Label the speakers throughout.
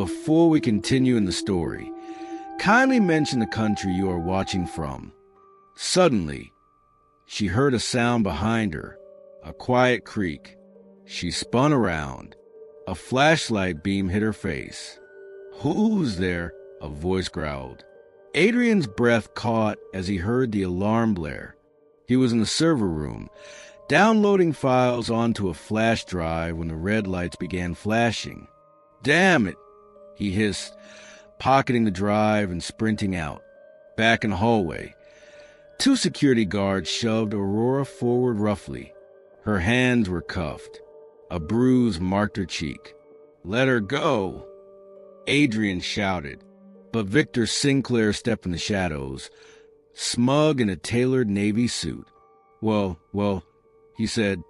Speaker 1: before we continue in the story, kindly mention the country you are watching from. Suddenly, she heard a sound behind her, a quiet creak. She spun around. A flashlight beam hit her face. "Who's there?" a voice growled. Adrian's breath caught as he heard the alarm blare. He was in the server room, downloading files onto a flash drive when the red lights began flashing. "Damn it," he hissed, pocketing the drive and sprinting out. Back in the hallway, 2 security guards shoved Aurora forward roughly. Her hands were cuffed. A bruise marked her cheek. "Let her go," Adrian shouted, but Victor Sinclair stepped in the shadows, smug in a tailored navy suit. Well, he said,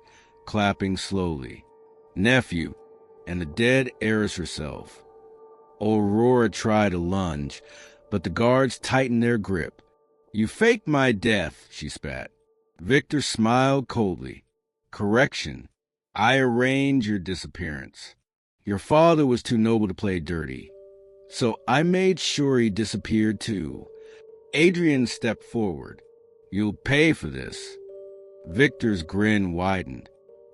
Speaker 1: clapping slowly. "Nephew, and the dead heiress herself." Aurora tried to lunge, but the guards tightened their grip. "You faked my death," she spat. Victor smiled coldly. "Correction. I arranged your disappearance. Your father was too noble to play dirty, so I made sure he disappeared too." Adrian stepped forward. "You'll pay for this." Victor's grin widened.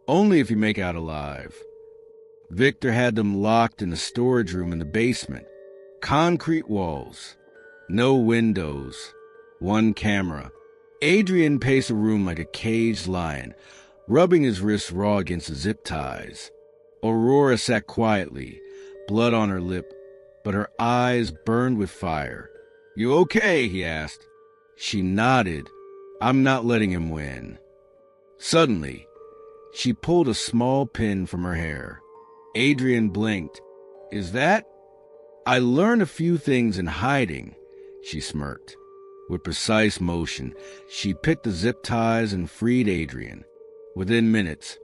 Speaker 1: "Only if you make out alive." Victor had them locked in a storage room in the basement. Concrete walls. No windows. 1 camera. Adrian paced the room like a caged lion, rubbing his wrists raw against the zip ties. Aurora sat quietly, blood on her lip, but her eyes burned with fire. "You okay?" he asked. She nodded. "I'm not letting him win." Suddenly, she pulled a small pin from her hair. Adrian blinked. "Is that?" "I learned a few things in hiding," she smirked. With precise motion, she picked the zip ties and freed Adrian. Within minutes,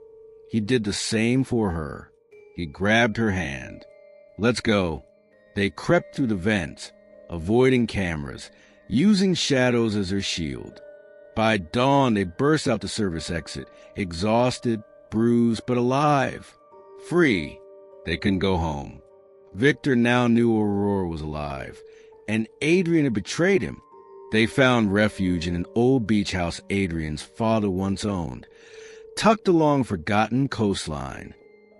Speaker 1: he did the same for her. He grabbed her hand. "Let's go." They crept through the vents, avoiding cameras, using shadows as their shield. By dawn, they burst out the service exit, exhausted, bruised, but alive. Free. They couldn't go home. Victor now knew Aurora was alive, and Adrian had betrayed him. They found refuge in an old beach house Adrian's father once owned, tucked along a forgotten coastline.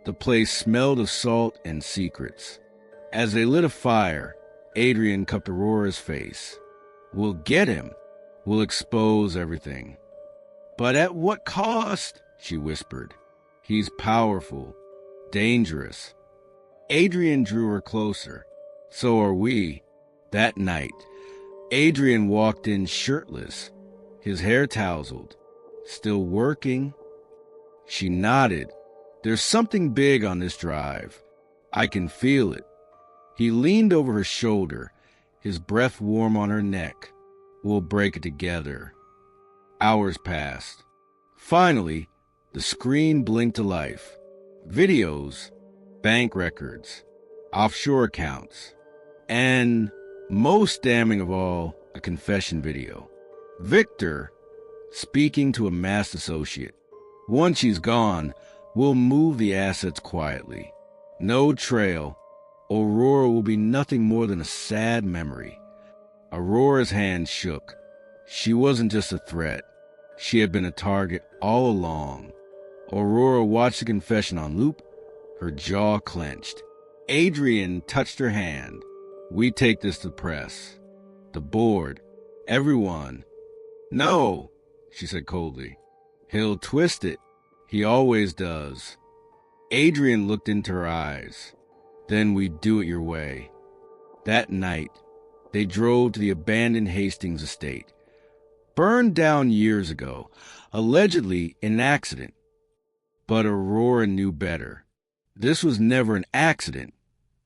Speaker 1: The place smelled of salt and secrets. As they lit a fire, Adrian cupped Aurora's face. "We'll get him. We'll expose everything." "But at what cost?" she whispered. "He's powerful, dangerous." Adrian drew her closer. "So are we." That night, Adrian walked in shirtless, his hair tousled. "Still working?" She nodded. "There's something big on this drive. I can feel it." He leaned over her shoulder, his breath warm on her neck. "We'll break it together." Hours passed. Finally, the screen blinked to life. Videos, bank records, offshore accounts, and, most damning of all, a confession video. Victor speaking to a masked associate. "Once she's gone, we'll move the assets quietly. No trail. Aurora will be nothing more than a sad memory." Aurora's hand shook. She wasn't just a threat. She had been a target all along. Aurora watched the confession on loop, her jaw clenched. Adrian touched her hand. "We take this to the press. The board. Everyone." "No," she said coldly. "He'll twist it. He always does." Adrian looked into her eyes. "Then we do it your way." That night, they drove to the abandoned Hastings estate, burned down years ago, allegedly in an accident. But Aurora knew better. "This was never an accident,"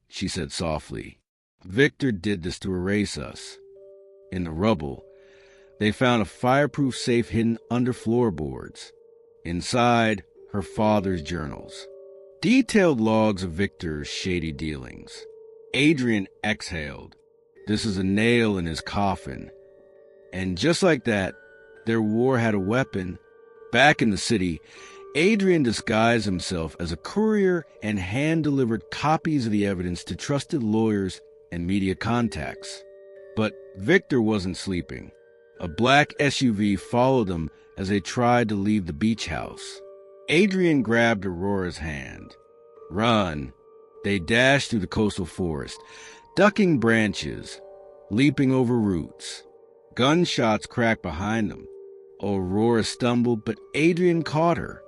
Speaker 1: she said softly. "Victor did this to erase us." In the rubble, they found a fireproof safe hidden under floorboards. Inside, her father's journals. Detailed logs of Victor's shady dealings. Adrian exhaled. This is a nail in his coffin. And just like that, their war had a weapon. Back in the city, Adrian disguised himself as a courier and hand-delivered copies of the evidence to trusted lawyers and media contacts. But Victor wasn't sleeping. A black SUV followed them as they tried to leave the beach house. Adrian grabbed Aurora's hand. Run. They dashed through the coastal forest, ducking branches, leaping over roots. Gunshots cracked behind them. Aurora stumbled, but Adrian caught her.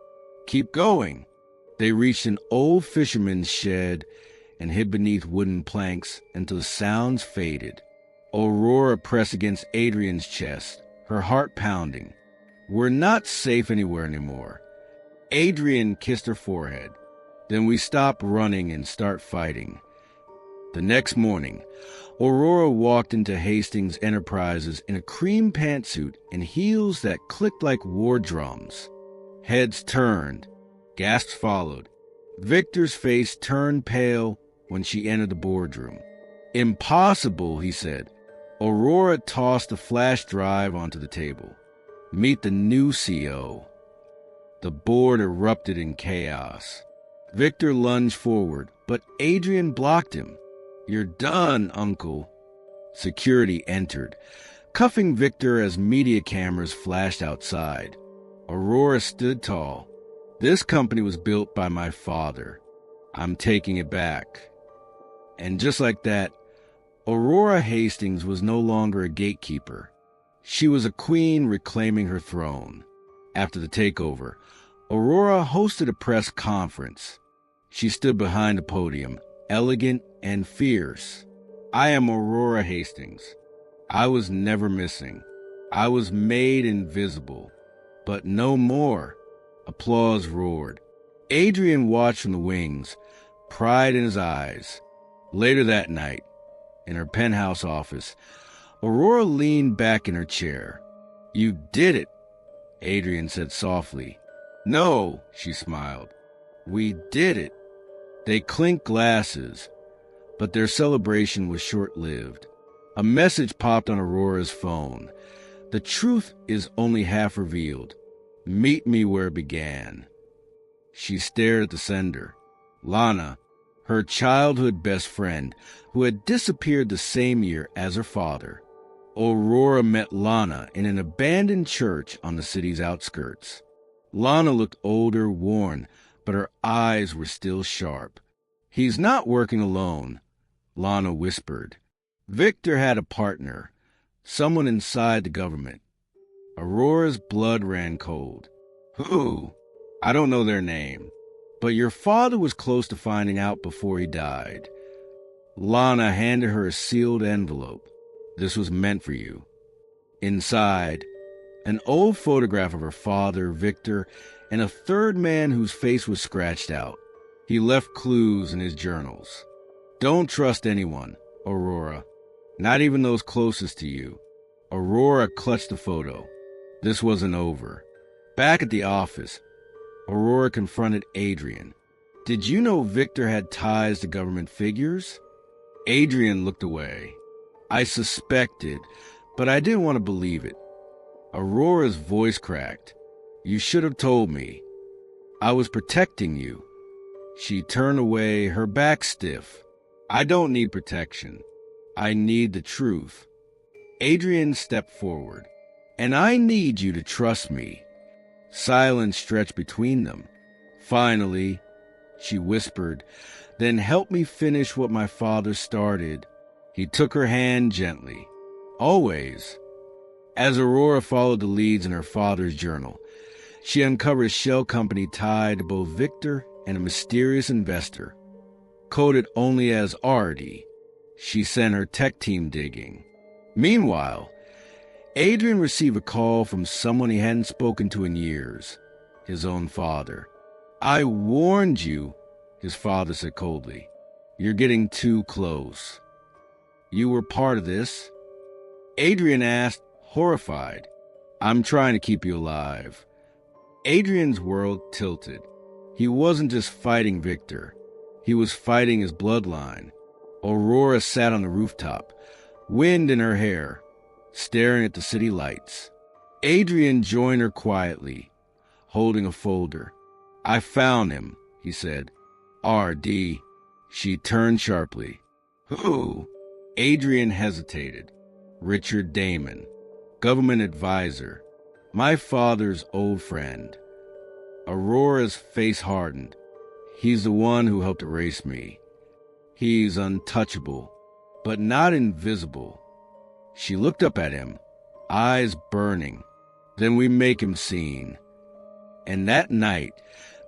Speaker 1: Keep going. They reached an old fisherman's shed and hid beneath wooden planks until the sounds faded. Aurora pressed against Adrian's chest, her heart pounding. We're not safe anywhere anymore. Adrian kissed her forehead. Then we stop running and start fighting. The next morning, Aurora walked into Hastings Enterprises in a cream pantsuit and heels that clicked like war drums. Heads turned. Gasps followed. Victor's face turned pale when she entered the boardroom. Impossible, he said. Aurora tossed the flash drive onto the table. Meet the new CEO. The board erupted in chaos. Victor lunged forward, but Adrian blocked him. You're done, Uncle. Security entered, cuffing Victor as media cameras flashed outside. Aurora stood tall. This company was built by my father. I'm taking it back. And just like that, Aurora Hastings was no longer a gatekeeper. She was a queen reclaiming her throne. After the takeover, Aurora hosted a press conference. She stood behind the podium, elegant and fierce. I am Aurora Hastings. I was never missing. I was made invisible. But no more. Applause roared. Adrian watched from the wings, pride in his eyes. Later that night, in her penthouse office, Aurora leaned back in her chair. You did it, Adrian said softly. No, she smiled. We did it. They clinked glasses, but their celebration was short-lived. A message popped on Aurora's phone. The truth is only half revealed. Meet me where it began. She stared at the sender. Lana, her childhood best friend, who had disappeared the same year as her father. Aurora met Lana in an abandoned church on the city's outskirts. Lana looked older, worn, but her eyes were still sharp. He's not working alone, Lana whispered. Victor had a partner, someone inside the government. Aurora's blood ran cold. Who? I don't know their name, but your father was close to finding out before he died. Lana handed her a sealed envelope. This was meant for you. Inside, an old photograph of her father, Victor, and a third man whose face was scratched out. He left clues in his journals. Don't trust anyone, Aurora. Not even those closest to you. Aurora clutched the photo. This wasn't over. Back at the office, Aurora confronted Adrian. Did you know Victor had ties to government figures? Adrian looked away. I suspected, but I didn't want to believe it. Aurora's voice cracked. You should have told me. I was protecting you. She turned away, her back stiff. I don't need protection. I need the truth. Adrian stepped forward. And I need you to trust me. Silence stretched between them. Finally, she whispered, then help me finish what my father started. He took her hand gently. Always. As Aurora followed the leads in her father's journal, she uncovered a shell company tied to both Victor and a mysterious investor. Coded only as RD, she sent her tech team digging. Meanwhile, Adrian received a call from someone he hadn't spoken to in years, his own father. I warned you, his father said coldly. You're getting too close. You were part of this? Adrian asked, horrified. I'm trying to keep you alive. Adrian's world tilted. He wasn't just fighting Victor. He was fighting his bloodline. Aurora sat on the rooftop, wind in her hair, staring at the city lights. Adrian joined her quietly, holding a folder. I found him, he said. R.D. She turned sharply. Who? Adrian hesitated. Richard Damon, government advisor, my father's old friend. Aurora's face hardened. He's the one who helped erase me. He's untouchable, but not invisible. She looked up at him, eyes burning. Then we make him seen. And that night,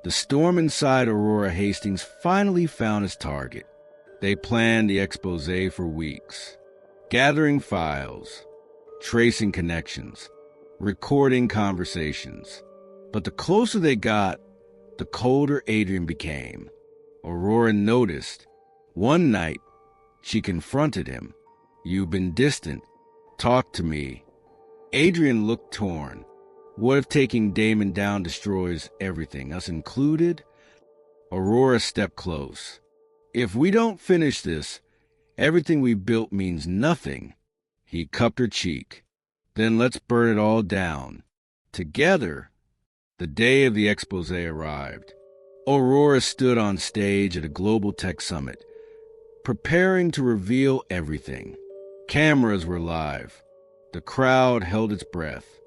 Speaker 1: the storm inside Aurora Hastings finally found its target. They planned the expose for weeks, gathering files, tracing connections, recording conversations. But the closer they got, the colder Adrian became. Aurora noticed. One night, she confronted him. You've been distant. Talk to me. Adrian looked torn. What if taking Damon down destroys everything, us included? Aurora stepped close. If we don't finish this, everything we built means nothing. He cupped her cheek. Then let's burn it all down. Together. The day of the expose arrived. Aurora stood on stage at a global tech summit, preparing to reveal everything. Cameras were live. The crowd held its breath.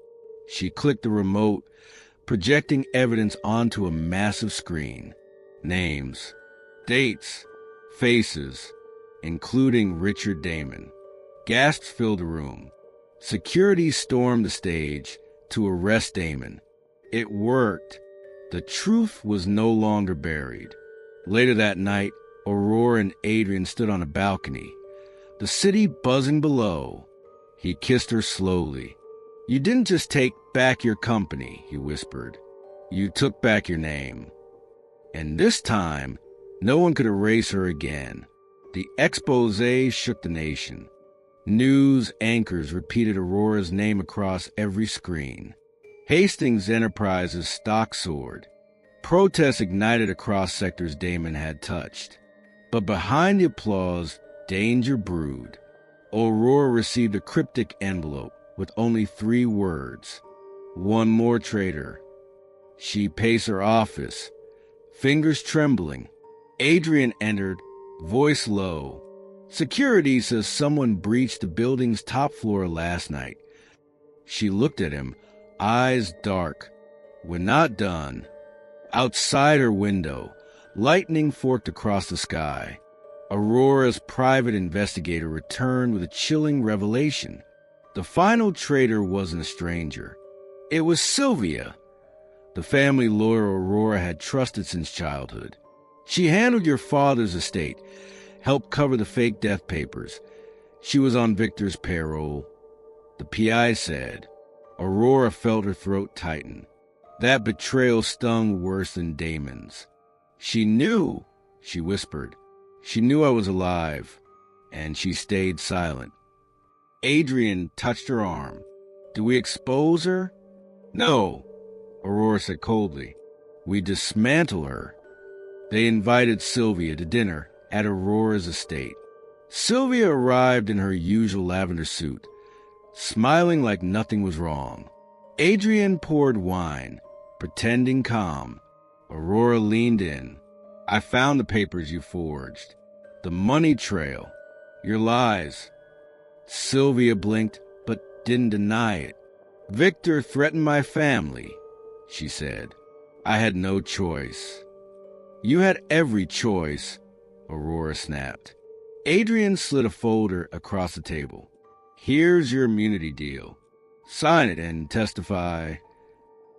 Speaker 1: She clicked the remote, projecting evidence onto a massive screen. Names, dates, faces, including Richard Damon. Gasps filled the room. Security stormed the stage to arrest Damon. It worked. The truth was no longer buried. Later that night, Aurora and Adrian stood on a balcony, the city buzzing below. He kissed her slowly. You didn't just take back your company, he whispered. You took back your name. And this time, no one could erase her again. The expose shook the nation. News anchors repeated Aurora's name across every screen. Hastings Enterprises' stock soared. Protests ignited across sectors Damon had touched. But behind the applause, danger brewed. Aurora received a cryptic envelope with only 3 words. One more traitor. She paced her office, fingers trembling. Adrian entered, voice low. Security says someone breached the building's top floor last night. She looked at him, eyes dark. We're not done. Outside her window, lightning forked across the sky. Aurora's private investigator returned with a chilling revelation. The final traitor wasn't a stranger. It was Sylvia, the family lawyer Aurora had trusted since childhood. She handled your father's estate, helped cover the fake death papers. She was on Victor's payroll. The PI said. Aurora felt her throat tighten. That betrayal stung worse than Damon's. She knew, she whispered. She knew I was alive, and she stayed silent. Adrian touched her arm. Do we expose her? No, Aurora said coldly. We dismantle her. They invited Sylvia to dinner at Aurora's estate. Sylvia arrived in her usual lavender suit, smiling like nothing was wrong. Adrian poured wine, pretending calm. Aurora leaned in. I found the papers you forged. The money trail. Your lies. Sylvia blinked, but didn't deny it. Victor threatened my family, she said. I had no choice. You had every choice, Aurora snapped. Adrian slid a folder across the table. Here's your immunity deal. Sign it and testify.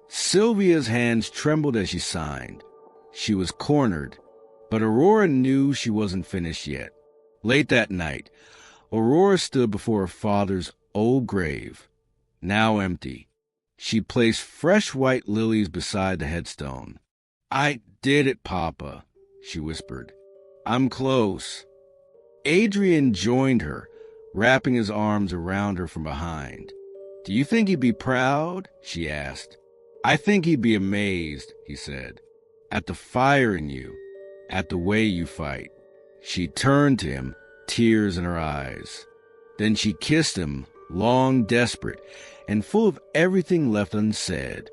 Speaker 1: Sylvia's hands trembled as she signed. She was cornered, but Aurora knew she wasn't finished yet. Late that night, Aurora stood before her father's old grave, now empty. She placed fresh white lilies beside the headstone. I did it, Papa, she whispered. I'm close. Adrian joined her, wrapping his arms around her from behind. Do you think he'd be proud? She asked. I think he'd be amazed, he said, at the fire in you, at the way you fight. She turned to him, tears in her eyes. Then she kissed him, long, desperate, and full of everything left unsaid.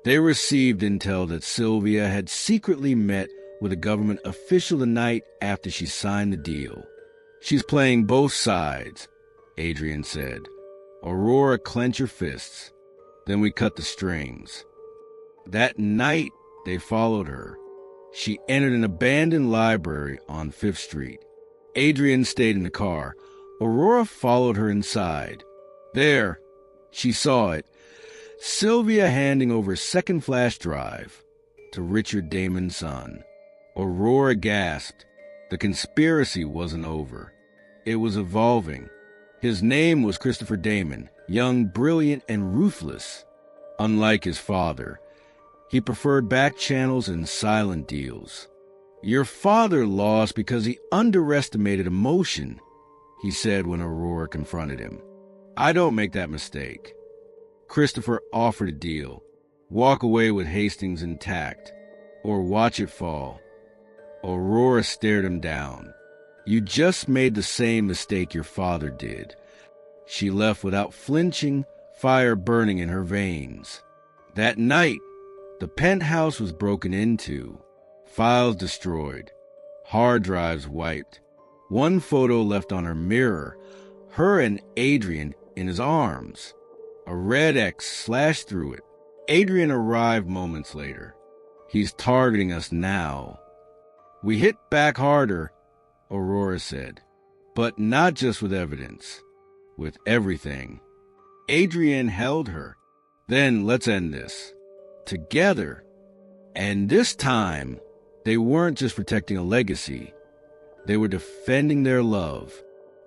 Speaker 1: They received intel that Sylvia had secretly met with a government official the night after she signed the deal. "She's playing both sides," Adrian said. Aurora clenched her fists. "Then we cut the strings." That night, they followed her. She entered an abandoned library on 5th Street. Adrian stayed in the car. Aurora followed her inside. There, she saw it. Sylvia handing over a second flash drive to Richard Damon's son. Aurora gasped. The conspiracy wasn't over. It was evolving. His name was Christopher Damon, young, brilliant, and ruthless. Unlike his father, he preferred back channels and silent deals. "Your father lost because he underestimated emotion," he said when Aurora confronted him. "I don't make that mistake." Christopher offered a deal. Walk away with Hastings intact, or watch it fall. Aurora stared him down. "You just made the same mistake your father did." She left without flinching, fire burning in her veins. That night, the penthouse was broken into, files destroyed, hard drives wiped, one photo left on her mirror, her and Adrian in his arms. A red X slashed through it. Adrian arrived moments later. "He's targeting us now." "We hit back harder," Aurora said, "but not just with evidence, with everything." Adrian held her. "Then let's end this. Together." And this time, they weren't just protecting a legacy. They were defending their love.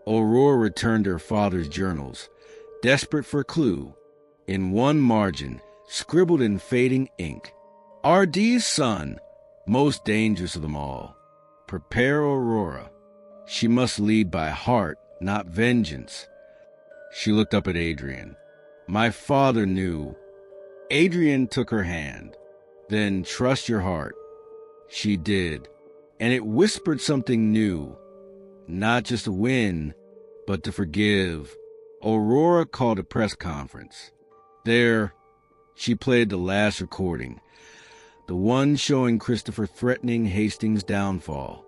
Speaker 1: Aurora returned to her father's journals, desperate for a clue. In one margin, scribbled in fading ink, "R.D.'s son, most dangerous of them all. Prepare Aurora. She must lead by heart, not vengeance." She looked up at Adrian. "My father knew." Adrian took her hand. "Then trust your heart." She did, and it whispered something new. Not just to win, but to forgive. Aurora called a press conference. There, she played the last recording, the one showing Christopher threatening Hastings' downfall.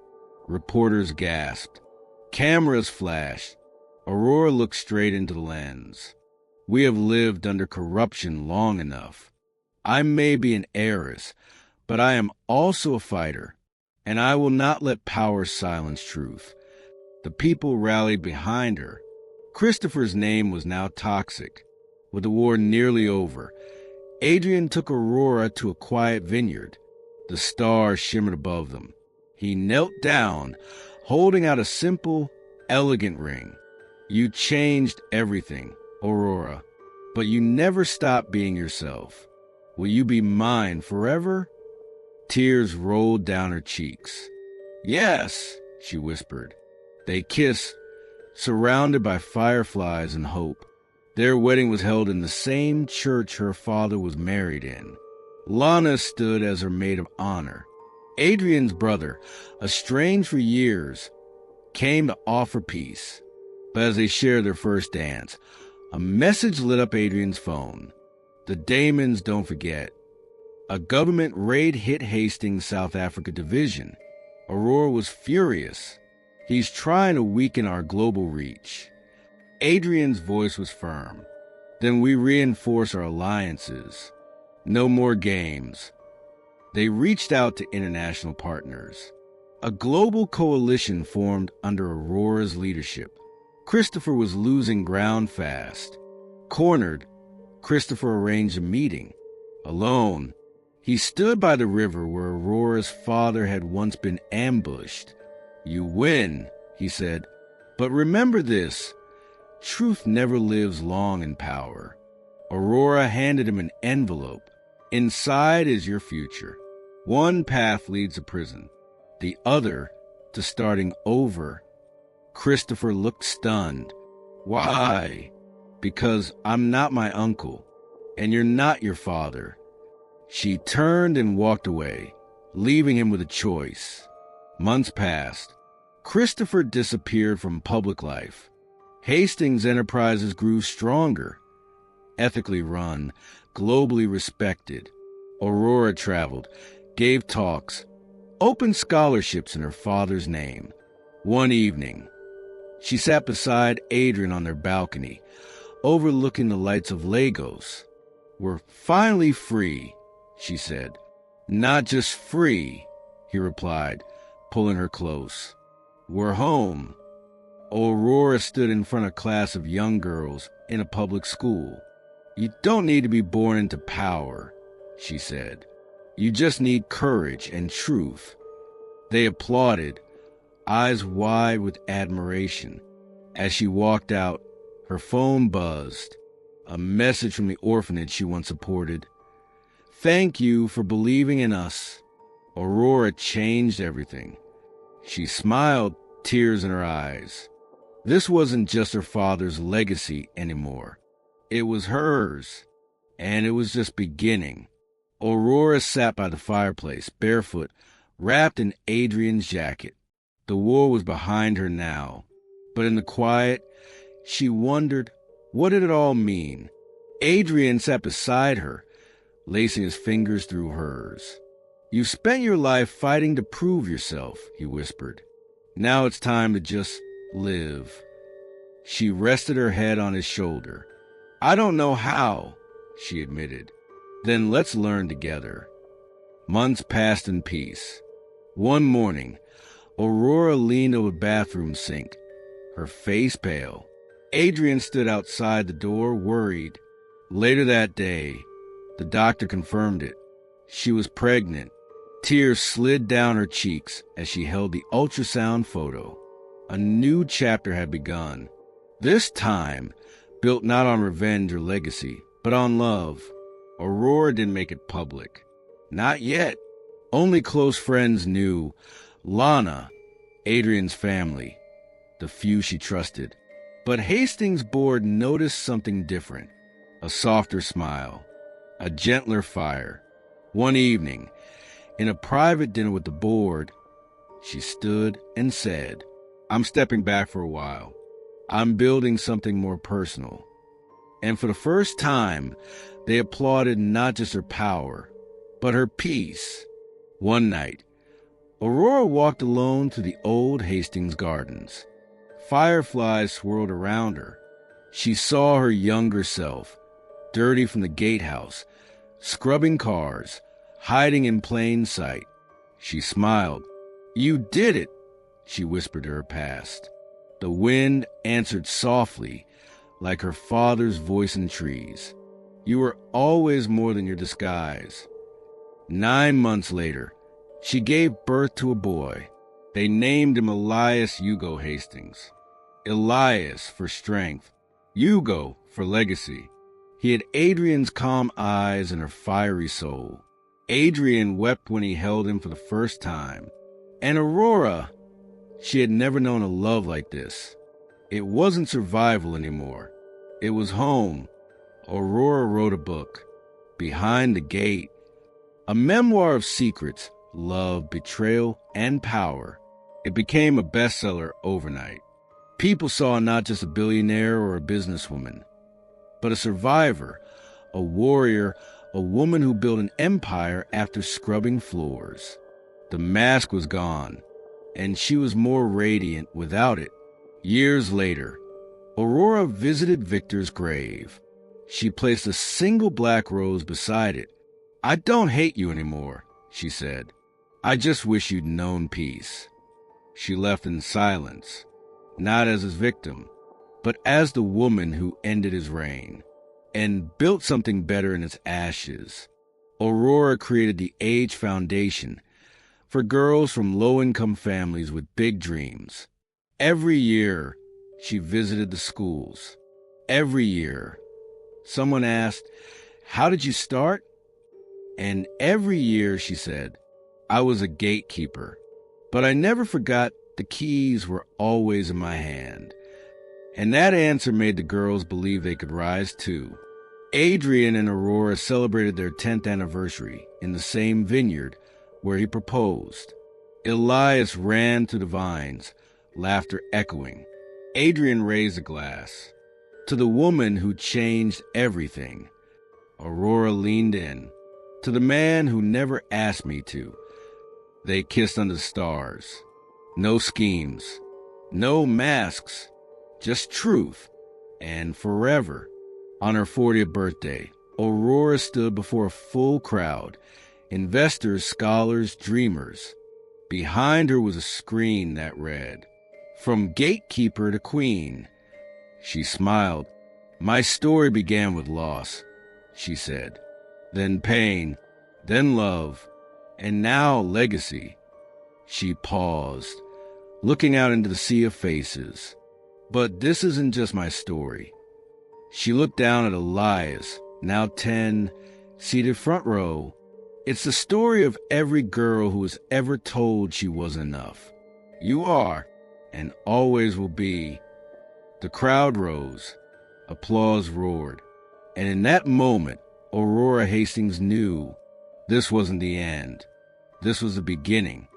Speaker 1: Reporters gasped. Cameras flashed. Aurora looked straight into the lens. "We have lived under corruption long enough. I may be an heiress, but I am also a fighter, and I will not let power silence truth." The people rallied behind her. Christopher's name was now toxic. With the war nearly over, Adrian took Aurora to a quiet vineyard. The stars shimmered above them. He knelt down, holding out a simple, elegant ring. "You changed everything, Aurora, but you never stopped being yourself. Will you be mine forever?" Tears rolled down her cheeks. "Yes," she whispered. They kissed, surrounded by fireflies and hope. Their wedding was held in the same church her father was married in. Lana stood as her maid of honor. Adrian's brother, estranged for years, came to offer peace. But as they shared their first dance, a message lit up Adrian's phone. "The Damons don't forget." A government raid hit Hastings' South Africa division. Aurora was furious. "He's trying to weaken our global reach." Adrian's voice was firm. "Then we reinforce our alliances. No more games." They reached out to international partners. A global coalition formed under Aurora's leadership. Christopher was losing ground fast. Cornered, Christopher arranged a meeting. Alone, he stood by the river where Aurora's father had once been ambushed. "You win," he said, "but remember this. Truth never lives long in power." Aurora handed him an envelope. "Inside is your future. One path leads to prison, the other to starting over." Christopher looked stunned. "Why?" "Because I'm not my uncle, and you're not your father." She turned and walked away, leaving him with a choice. Months passed. Christopher disappeared from public life. Hastings Enterprises grew stronger, ethically run, globally respected. Aurora traveled, gave talks, opened scholarships in her father's name. One evening, she sat beside Adrian on their balcony, overlooking the lights of Lagos. "We're finally free," she said. "Not just free," he replied, pulling her close. "We're home." Aurora stood in front of a class of young girls in a public school. "You don't need to be born into power," she said. "You just need courage and truth." They applauded, eyes wide with admiration. As she walked out, her phone buzzed. A message from the orphanage she once supported. "Thank you for believing in us." Aurora changed everything. She smiled, tears in her eyes. This wasn't just her father's legacy anymore. It was hers, and it was just beginning. Aurora sat by the fireplace, barefoot, wrapped in Adrian's jacket. The war was behind her now, but in the quiet, she wondered, what did it all mean? Adrian sat beside her, lacing his fingers through hers. "You've spent your life fighting to prove yourself," he whispered. "Now it's time to just live." She rested her head on his shoulder. "I don't know how," she admitted. "Then let's learn together." Months passed in peace. One morning, Aurora leaned over the bathroom sink, her face pale. Adrian stood outside the door, worried. Later that day, the doctor confirmed it. She was pregnant. Tears slid down her cheeks as she held the ultrasound photo. A new chapter had begun. This time, built not on revenge or legacy, but on love. Aurora didn't make it public. Not yet. Only close friends knew. Lana, Adrian's family, the few she trusted. But Hastings' board noticed something different. A softer smile, a gentler fire. One evening, in a private dinner with the board, she stood and said, "I'm stepping back for a while. I'm building something more personal." And for the first time, they applauded not just her power, but her peace. One night, Aurora walked alone through the old Hastings gardens. Fireflies swirled around her. She saw her younger self, dirty from the gatehouse, scrubbing cars, hiding in plain sight. She smiled. "You did it," she whispered to her past. The wind answered softly, like her father's voice in trees. "You were always more than your disguise." 9 months later, she gave birth to a boy. They named him Elias Hugo Hastings. Elias for strength, Hugo for legacy. He had Adrian's calm eyes and her fiery soul. Adrian wept when he held him for the first time. And Aurora, she had never known a love like this. It wasn't survival anymore. It was home. Aurora wrote a book, Behind the Gate, a memoir of secrets, love, betrayal, and power. It became a bestseller overnight. People saw not just a billionaire or a businesswoman, but a survivor, a warrior, a woman who built an empire after scrubbing floors. The mask was gone, and she was more radiant without it. Years later, Aurora visited Victor's grave. She placed a single black rose beside it. "I don't hate you anymore," she said. "I just wish you'd known peace." She left in silence, not as his victim, but as the woman who ended his reign and built something better in its ashes. Aurora created the Age Foundation for girls from low-income families with big dreams. Every year, she visited the schools. Every year, someone asked, "How did you start?" And every year, she said, "I was a gatekeeper, but I never forgot the keys were always in my hand." And that answer made the girls believe they could rise too. Adrian and Aurora celebrated their 10th anniversary in the same vineyard where he proposed. Elias ran through the vines, laughter echoing. Adrian raised a glass. "To the woman who changed everything." Aurora leaned in. To the man who never asked me to. They kissed under the stars. No schemes. No masks. Just truth. And forever. On her 40th birthday, Aurora stood before a full crowd. Investors, scholars, dreamers. Behind her was a screen that read, "From gatekeeper to queen." She smiled. "My story began with loss," she said. "Then pain, then love, and now legacy." She paused, looking out into the sea of faces. But this isn't just my story. She looked down at Elias, now 10, seated front row. It's the story of every girl who was ever told she wasn't enough. You are, and always will be. The crowd rose. Applause roared. And in that moment, Aurora Hastings knew this wasn't the end. This was the beginning.